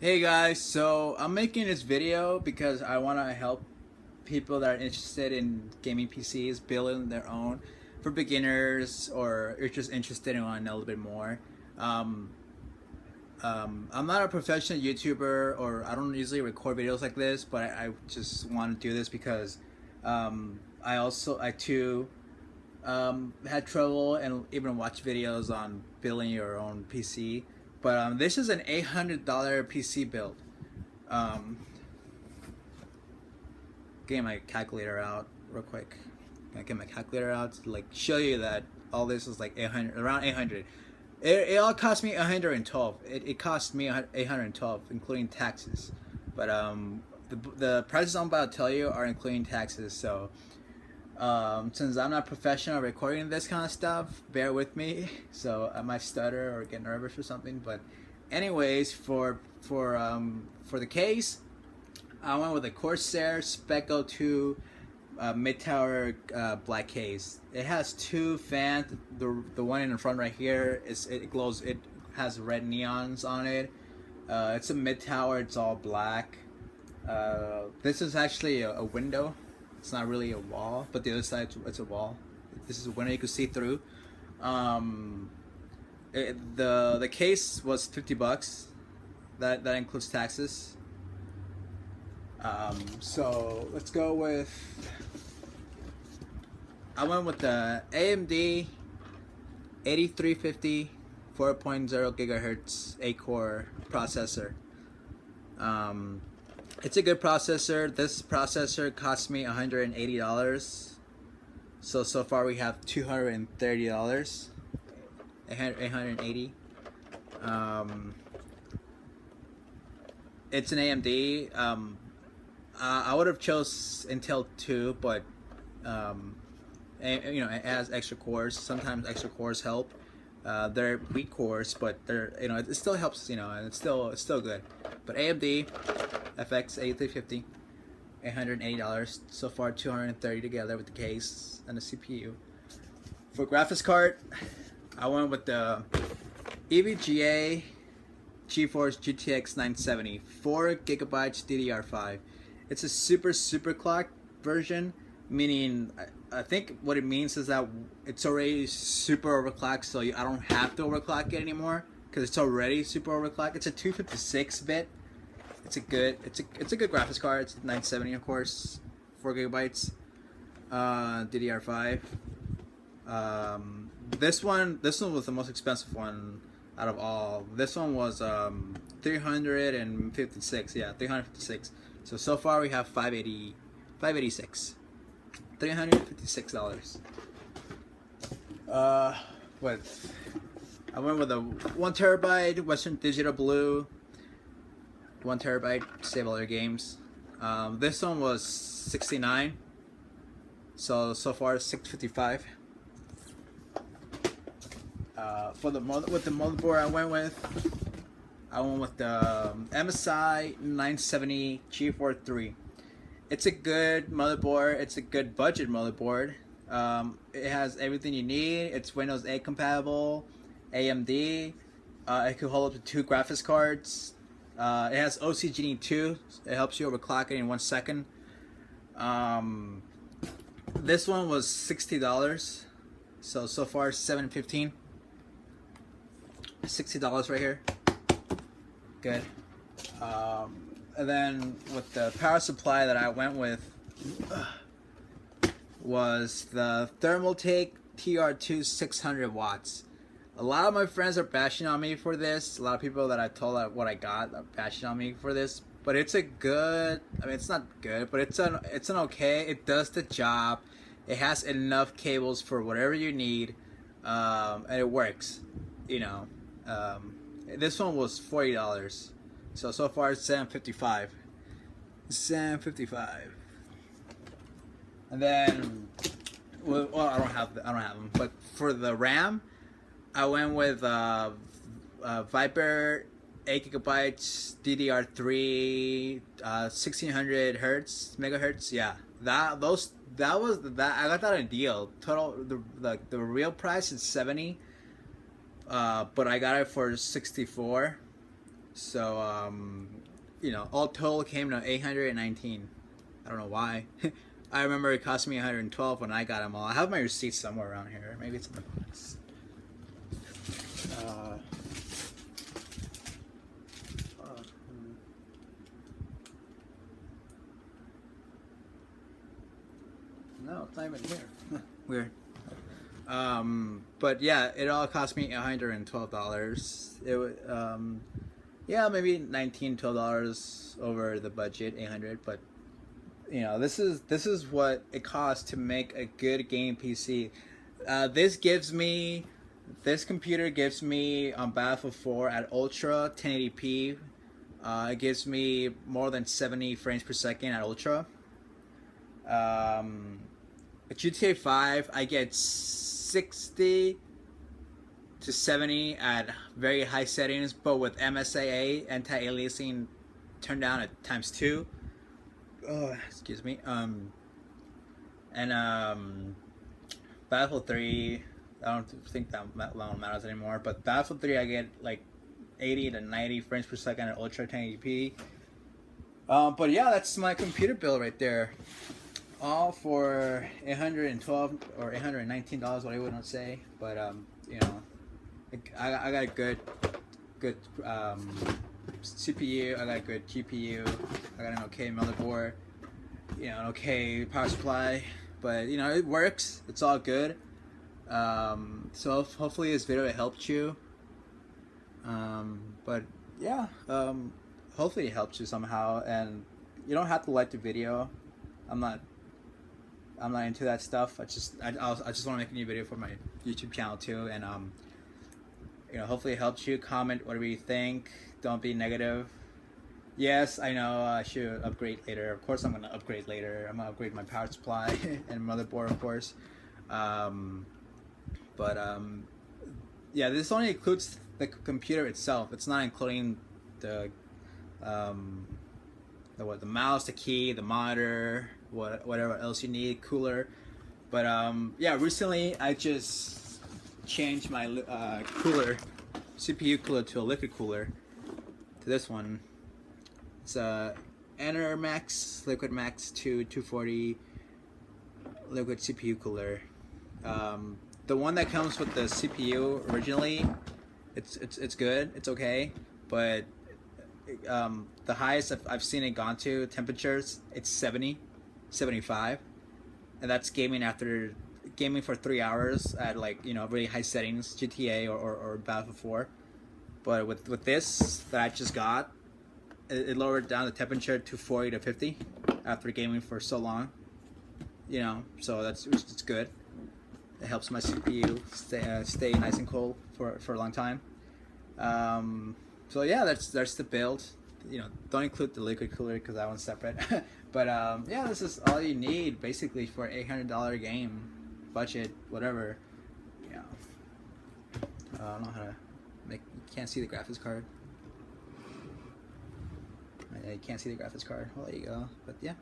Hey guys, so I'm making this video because I want to help people that are interested in gaming PCs building their own for beginners or are just interested in wanting to know a little bit more. Um, I'm not a professional YouTuber or I don't usually record videos like this, but I just want to do this because I too had trouble and even watch videos on building your own PC. But this is an $800 PC build. Um, Getting my calculator out real quick. I get my calculator out to like show you that all this is like 800, around 800. It all cost me 112. It cost me 812, including taxes. But the prices I'm about to tell you are including taxes. So since I'm not professional recording this kind of stuff, bear with me. So I might stutter or get nervous or something. But anyways, for the case, I went with a Corsair Spec 02 mid-tower black case. It has two fans. The one in the front right here it glows. It has red neons on it. It's a mid-tower. It's all black. This is actually a window. It's not really a wall, but the other side it's a wall. This is a window you can see through. The case was $50. That includes taxes. So let's go with. I went with the AMD 8350 4.0 gigahertz 8-core processor. It's a good processor. This processor cost me $180. So far we have $230. 880. It's an AMD. I would have chose Intel 2, but it has extra cores. Sometimes extra cores help. They're weak cores, but it still helps. And it's still good. But AMD FX 8350, $880 so far, $230 together with the case and the CPU. For graphics card, I went with the EVGA GeForce GTX 970, 4GB DDR5. It's a super clock version, meaning I think what it means is that it's already super overclocked, so I don't have to overclock it anymore because it's already super overclocked. It's a 256-bit. It's a good graphics card. It's 970, of course, 4GB, DDR5. This one was the most expensive one out of all. This one was 356. Yeah, 356. So far we have 586. $356. What? I went with a 1TB Western Digital Blue. 1TB, save all your games. This one was 69. So far 655. With the motherboard I went with the MSI 970 G4 3. It's a good motherboard. It's a good budget motherboard. It has everything you need. It's Windows 8 compatible, AMD. It can hold up to 2 graphics cards. It has OCGD 2. It helps you overclock it in 1 second. This one was $60. So far $715. $60 right here. Good. And then with the power supply that I went with was the Thermaltake TR2 600 watts. A lot of my friends are bashing on me for this. A lot of people that I told what I got are bashing on me for this. But it's a good. I mean, it's not good, but it's an okay. It does the job. It has enough cables for whatever you need, and it works. This one was $40. So far it's $755. $755. And then, well, I don't have them. But for the RAM, I went with Viper 8GB DDR3 1600 megahertz. Yeah, I got that on a deal. Total the real price is 70, but I got it for 64. So you know, all total came to 819. I don't know why. I remember it cost me 112 when I got them all. I have my receipts somewhere around here. Maybe it's in the box. No, it's not even here. Weird. But yeah, it all cost me $112. It was, yeah, maybe $19, $12 over the budget, 800. But you know, this is what it costs to make a good game PC. This computer gives me on Battlefield 4 at Ultra 1080p. It gives me more than 70 frames per second at Ultra. At GTA 5, I get 60 to 70 at very high settings, but with MSAA, anti-aliasing, turned down at ×2. Oh, excuse me. Battlefield 3, I don't think that long matters anymore, but Battlefield 3 I get like 80 to 90 frames per second at Ultra 1080p. But yeah, that's my computer bill right there. All for $812 or $819, what I wouldn't say, but you know, I got a good CPU, I got a good GPU, I got an okay motherboard, you know, an okay power supply, but you know, it works, it's all good. So hopefully this video helped you, but yeah, hopefully it helps you somehow, and you don't have to like the video. I'm not into that stuff. I just want to make a new video for my YouTube channel too, and you know, hopefully it helps you. Comment whatever you think. Don't be negative. Yes, I know I should upgrade later. Of course I'm gonna upgrade later. I'm gonna upgrade my power supply and motherboard, of course. Yeah, this only includes the computer itself. It's not including the mouse, the key, the monitor, whatever else you need, cooler. But yeah, recently I just changed my cooler, CPU cooler, to a liquid cooler, to this one. It's a Enermax Liquid Max 240 liquid CPU cooler. The one that comes with the CPU originally, it's good, it's okay, but the highest I've seen it gone to temperatures, it's 70, 75, and that's gaming for 3 hours at, like, you know, really high settings, GTA or Battlefield 4. But with this that I just got, it lowered down the temperature to 40 to 50 after gaming for so long, you know, so it's good. It helps my CPU stay nice and cold for a long time. So yeah, that's the build. You know, don't include the liquid cooler because that one's separate. But yeah, this is all you need basically for an $800 game, budget, whatever. You know, I don't know how to make. You can't see the graphics card. You can't see the graphics card. Well, there you go. But yeah.